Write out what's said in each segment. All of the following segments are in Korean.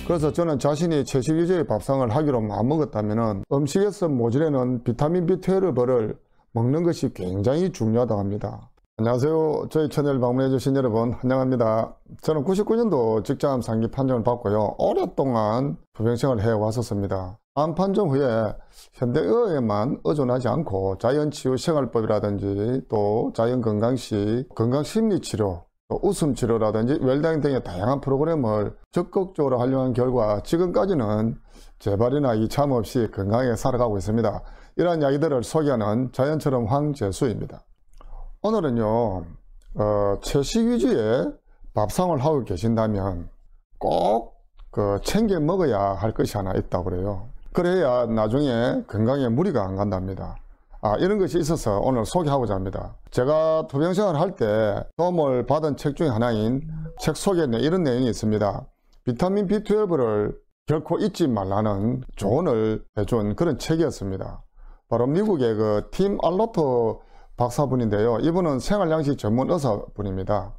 그래서 저는 자신이 채식 위주의 밥상을 하기로 마음먹었다면 음식에서 모자라는 비타민 B12를 먹는 것이 굉장히 중요하다고 합니다. 안녕하세요. 저희 채널 방문해 주신 여러분 환영합니다. 저는 99년도 직장 상기 판정을 받고요. 오랫동안 부병생활을 해왔었습니다. 암 판정 후에 현대의학에만 의존하지 않고 자연치유 생활법이라든지 또 자연건강식, 건강심리치료, 또 웃음치료라든지 웰다잉 등의 다양한 프로그램을 적극적으로 활용한 결과 지금까지는 재발이나 이참 없이 건강하게 살아가고 있습니다. 이러한 이야기들을 소개하는 자연처럼 황재수입니다. 오늘은요 채식 위주의 밥상을 하고 계신다면 꼭 챙겨 먹어야 할 것이 하나 있다고 그래요. 그래야 나중에 건강에 무리가 안 간답니다. 이런 것이 있어서 오늘 소개하고자 합니다. 제가 투병생활을 할 때 도움을 받은 책 중에 하나인 책 속에 이런 내용이 있습니다. 비타민 B12를 결코 잊지 말라는 조언을 해준 그런 책이었습니다. 바로 미국의 팀 알로토 박사분인데요. 이분은 생활양식 전문 의사분입니다.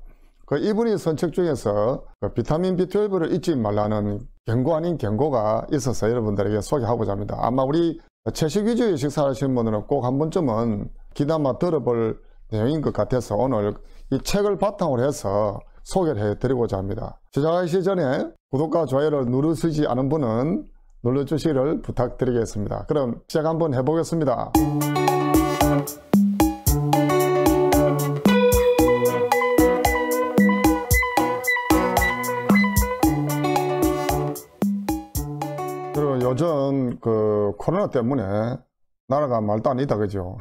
이분이 쓴 책 중에서 비타민 B12를 잊지 말라는 경고 아닌 경고가 있어서 여러분들에게 소개하고자 합니다. 아마 우리 채식 위주의 식사를 하시는 분들은 꼭 한 번쯤은 귀담아 들어볼 내용인 것 같아서 오늘 이 책을 바탕으로 해서 소개를 해드리고자 합니다. 시작하기 전에 구독과 좋아요를 누르시지 않은 분은 눌러주시기를 부탁드리겠습니다. 그럼 시작 한번 해보겠습니다. 그리고 요즘 코로나 때문에 나라가 말도 안 있다 그죠.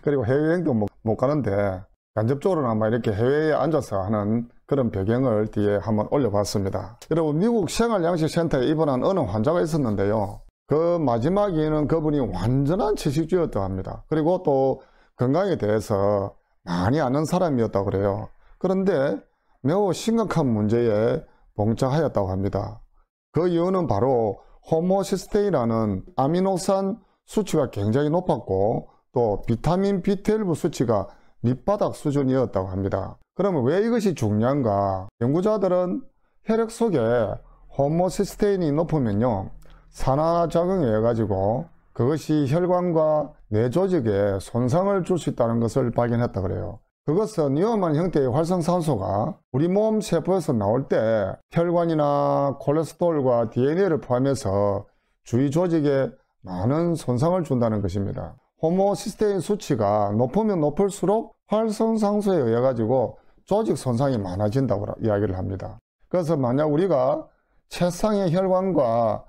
그리고 해외여행도 못 가는데 간접적으로는 아마 이렇게 해외에 앉아서 하는 그런 배경을 뒤에 한번 올려봤습니다. 여러분, 미국 생활양식센터에 입원한 어느 환자가 있었는데요. 그 마지막에는 그분이 완전한 채식주의였다고 합니다. 그리고 또 건강에 대해서 많이 아는 사람이었다고 그래요. 그런데 매우 심각한 문제에 봉착하였다고 합니다. 그 이유는 바로 호모시스테인이라는 아미노산 수치가 굉장히 높았고 또 비타민 B12 수치가 밑바닥 수준이었다고 합니다. 그러면 왜 이것이 중요한가? 연구자들은 혈액 속에 호모시스테인이 높으면요 산화작용에 의해 가지고 그것이 혈관과 뇌조직에 손상을 줄 수 있다는 것을 발견했다 그래요. 그것은 위험한 형태의 활성산소가 우리 몸 세포에서 나올 때 혈관이나 콜레스테롤과 DNA를 포함해서 주위 조직에 많은 손상을 준다는 것입니다. 호모시스테인 수치가 높으면 높을수록 활성산소에 의해 가지고 조직 손상이 많아진다고 이야기를 합니다. 그래서 만약 우리가 최상의 혈관과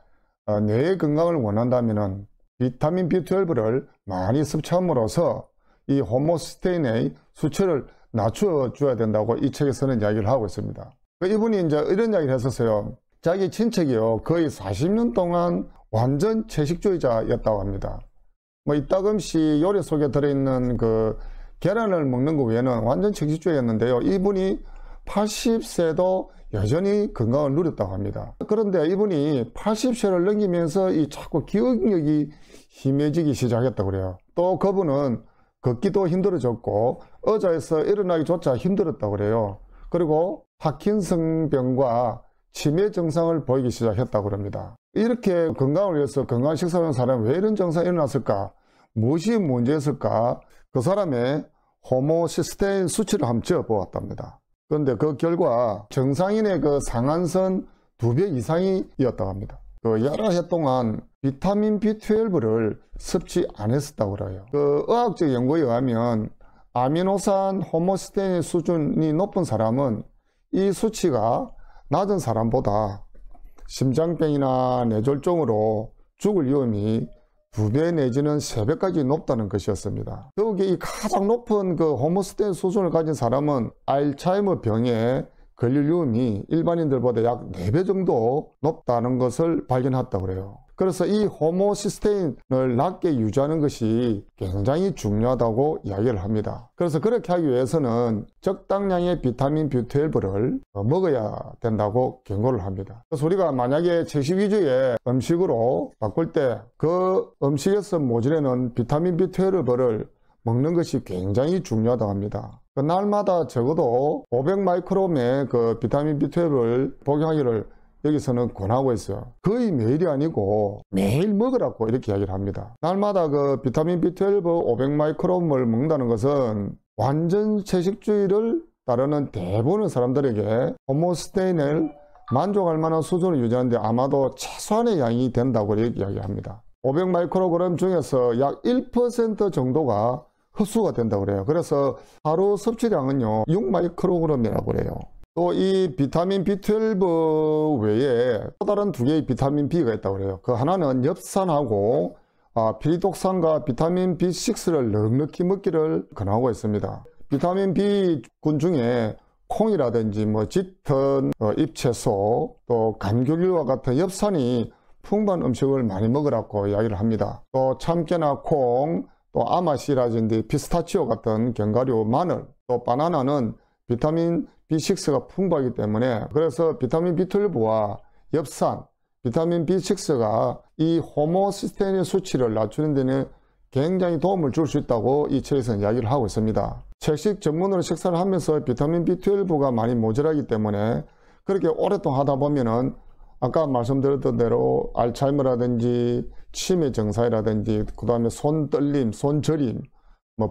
뇌의 건강을 원한다면 비타민 B12를 많이 섭취함으로써 이 호모시스테인의 수치를 낮춰줘야 된다고 이 책에서는 이야기를 하고 있습니다. 이분이 이제 이런 이야기를 했었어요. 자기 친척이요 거의 40년 동안 완전 채식주의자였다고 합니다. 이따금씩 요리 속에 들어있는 계란을 먹는 것 외에는 완전 채식주의였는데요. 이분이 80세도 여전히 건강을 누렸다고 합니다. 그런데 이분이 80세를 넘기면서 자꾸 기억력이 희미해지기 시작했다고 그래요. 또 그분은 걷기도 힘들어졌고 의자에서 일어나기조차 힘들었다고 그래요. 그리고 파킨슨병과 치매 증상을 보이기 시작했다고 합니다. 이렇게 건강을 위해서 건강 식사를 하는 사람은 왜 이런 증상이 일어났을까? 무엇이 문제였을까? 그 사람의 호모시스테인 수치를 한번 재어보았답니다. 그런데 그 결과 정상인의 상한선 2배 이상이었다고 합니다. 여러 해 동안 비타민 B12를 섭취 안 했었다고 그래요. 의학적 연구에 의하면 아미노산 호모시스테인 수준이 높은 사람은 이 수치가 낮은 사람보다 심장병이나 뇌졸중으로 죽을 위험이 2배 내지는 3배까지 높다는 것이었습니다. 더욱이 이 가장 높은 호모시스테인 수준을 가진 사람은 알츠하이머 병에 걸릴 위험이 일반인들보다 약 4배 정도 높다는 것을 발견했다고 그래요. 그래서 이 호모시스테인을 낮게 유지하는 것이 굉장히 중요하다고 이야기를 합니다. 그래서 그렇게 하기 위해서는 적당량의 비타민 B12를 먹어야 된다고 경고를 합니다. 그래서 우리가 만약에 채식 위주의 음식으로 바꿀 때 그 음식에서 모자라는 비타민 B12를 먹는 것이 굉장히 중요하다고 합니다. 날마다 적어도 500 마이크롬의 비타민 B12를 복용하기를 여기서는 권하고 있어요. 거의 매일이 아니고 매일 먹으라고 이렇게 이야기를 합니다. 날마다 그 비타민 B12 500마이크롬을 먹는다는 것은 완전 채식주의를 따르는 대부분의 사람들에게 호모스테인을 만족할 만한 수준을 유지하는데 아마도 최소한의 양이 된다고 이렇게 이야기합니다. 500마이크로그램 중에서 약 1% 정도가 흡수가 된다고 그래요. 그래서 하루 섭취량은요 6마이크로그램이라고 그래요. 또 이 비타민 B12 외에 또 다른 두 개의 비타민 B가 있다고 그래요. 그 하나는 엽산하고 피리독산과 비타민 B6를 넉넉히 먹기를 권하고 있습니다. 비타민 B군 중에 콩이라든지 짙은 잎채소, 또 감귤과 같은 엽산이 풍부한 음식을 많이 먹으라고 이야기를 합니다. 또 참깨나 콩, 또 아마씨라든지 피스타치오 같은 견과류, 마늘, 또 바나나는 비타민 B6가 풍부하기 때문에 그래서 비타민 B12와 엽산, 비타민 B6가 이 호모시스테인의 수치를 낮추는 데는 굉장히 도움을 줄 수 있다고 이 책에서는 이야기를 하고 있습니다. 채식 전문으로 식사를 하면서 비타민 B12가 많이 모자라기 때문에 그렇게 오랫동안 하다 보면은 아까 말씀드렸던 대로 알츠하이머라든지 치매 증상이라든지 그 다음에 손 떨림, 손 저림,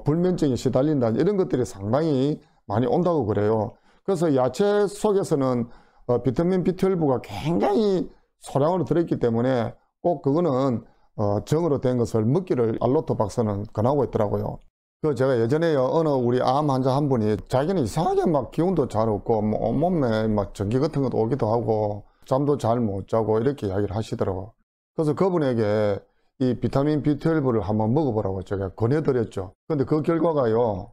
불면증에 시달린다 이런 것들이 상당히 많이 온다고 그래요. 그래서 야채 속에서는 비타민 B12가 굉장히 소량으로 들어있기 때문에 꼭 그거는 정으로 된 것을 먹기를 알로토 박사는 권하고 있더라고요. 그 제가 예전에 어느 우리 암 환자 한 분이 자기는 이상하게 막 기운도 잘 없고 온몸에 막 전기 같은 것도 오기도 하고 잠도 잘 못 자고 이렇게 이야기를 하시더라고요. 그래서 그분에게 이 비타민 B12를 한번 먹어보라고 제가 권해드렸죠. 근데 그 결과가요,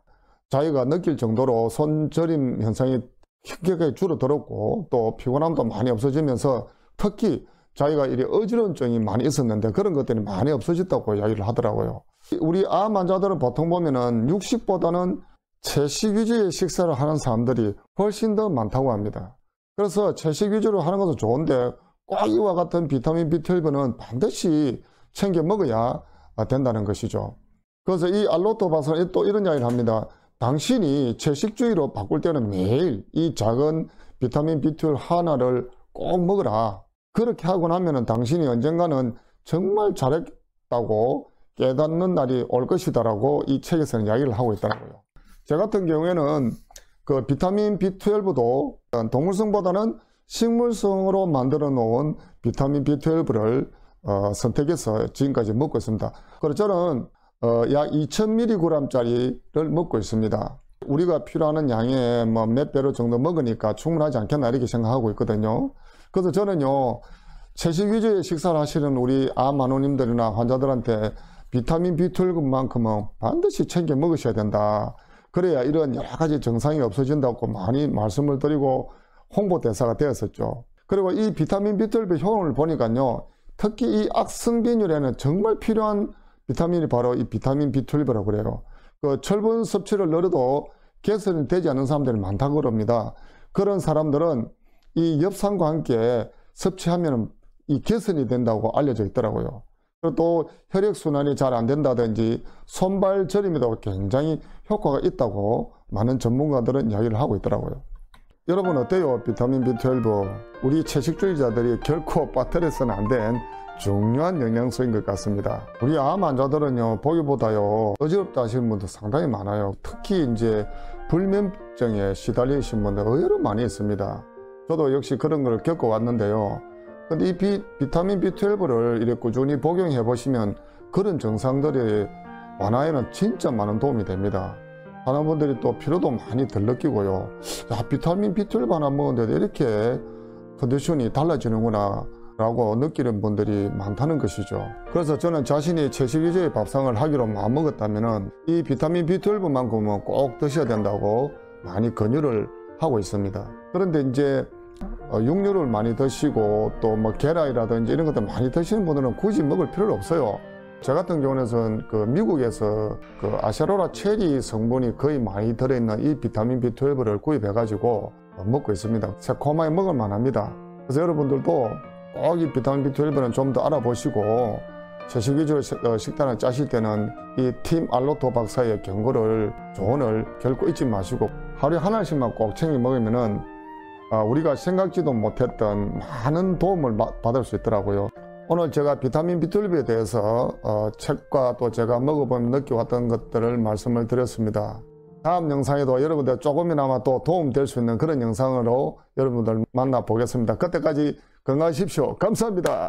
자기가 느낄 정도로 손저림 현상이 현격하게 줄어들었고 또 피곤함도 많이 없어지면서 특히 자기가 이리 어지러움증이 많이 있었는데 그런 것들이 많이 없어졌다고 이야기를 하더라고요. 우리 암 환자들은 보통 보면은 육식보다는 채식 위주의 식사를 하는 사람들이 훨씬 더 많다고 합니다. 그래서 채식 위주로 하는 것은 좋은데 꼭 이와 같은 비타민 B12는 반드시 챙겨 먹어야 된다는 것이죠. 그래서 이 알로토 박사는 또 이런 이야기를 합니다. 당신이 채식주의로 바꿀 때는 매일 이 작은 비타민 B12 하나를 꼭 먹어라. 그렇게 하고 나면은 당신이 언젠가는 정말 잘했다고 깨닫는 날이 올 것이다라고 이 책에서는 이야기를 하고 있더라고요. 저 같은 경우에는 그 비타민 B12도 동물성보다는 식물성으로 만들어 놓은 비타민 B12를 선택해서 지금까지 먹고 있습니다. 그래서 저는 약 2000mg짜리를 먹고 있습니다. 우리가 필요한 양의 몇 배로 정도 먹으니까 충분하지 않겠나 이렇게 생각하고 있거든요. 그래서 저는요, 채식 위주의 식사를 하시는 우리 암 환우님들이나 환자들한테 비타민 B12만큼은 반드시 챙겨 먹으셔야 된다. 그래야 이런 여러 가지 증상이 없어진다고 많이 말씀을 드리고 홍보대사가 되었었죠. 그리고 이 비타민 B12 효능을 보니까요, 특히 이 악성빈혈에는 정말 필요한 비타민이 바로 이 비타민 B12라고 그래요. 그 철분 섭취를 늘어도 개선이 되지 않는 사람들이 많다고 그럽니다. 그런 사람들은 이 엽산과 함께 섭취하면 이 개선이 된다고 알려져 있더라고요. 그리고 또 혈액순환이 잘 안 된다든지 손발 저림에도 굉장히 효과가 있다고 많은 전문가들은 이야기를 하고 있더라고요. 여러분 어때요? 비타민 B12 우리 채식주의자들이 결코 빠뜨려서는 안 된 중요한 영양소인 것 같습니다. 우리 암 환자들은요, 보기보다요 어지럽다 하시는 분들 상당히 많아요. 특히 이제 불면증에 시달리신 분들 의외로 많이 있습니다. 저도 역시 그런 걸 겪어왔는데요. 근데 이 비타민 B12를 이렇게 꾸준히 복용해 보시면 그런 증상들이 완화에는 진짜 많은 도움이 됩니다. 많은 분들이 또 피로도 많이 덜 느끼고요. 야, 비타민 B12 하나 먹었는데 이렇게 컨디션이 달라지는구나 라고 느끼는 분들이 많다는 것이죠. 그래서 저는 자신이 채식 위주의 밥상을 하기로 마음먹었다면 이 비타민 B12만큼은 꼭 드셔야 된다고 많이 권유를 하고 있습니다. 그런데 이제 육류를 많이 드시고 또 계란이라든지 이런 것들 많이 드시는 분들은 굳이 먹을 필요가 없어요. 저 같은 경우는 그 미국에서 그 아세로라 체리 성분이 거의 많이 들어있는 이 비타민 B12를 구입해 가지고 먹고 있습니다. 새콤하게 먹을 만합니다. 그래서 여러분들도 꼭 이 비타민 B12는 좀 더 알아보시고 채식 위주로 식단을 짜실 때는 이 팀 알로토 박사의 경고를 조언을 결코 잊지 마시고 하루에 하나씩만 꼭 챙겨 먹으면은 우리가 생각지도 못했던 많은 도움을 받을 수 있더라고요. 오늘 제가 비타민 B12에 대해서 책과 또 제가 먹어보면 느껴왔던 것들을 말씀을 드렸습니다. 다음 영상에도 여러분들 조금이나마 또 도움될 수 있는 그런 영상으로 여러분들 만나 보겠습니다. 그때까지 건강하십시오. 감사합니다.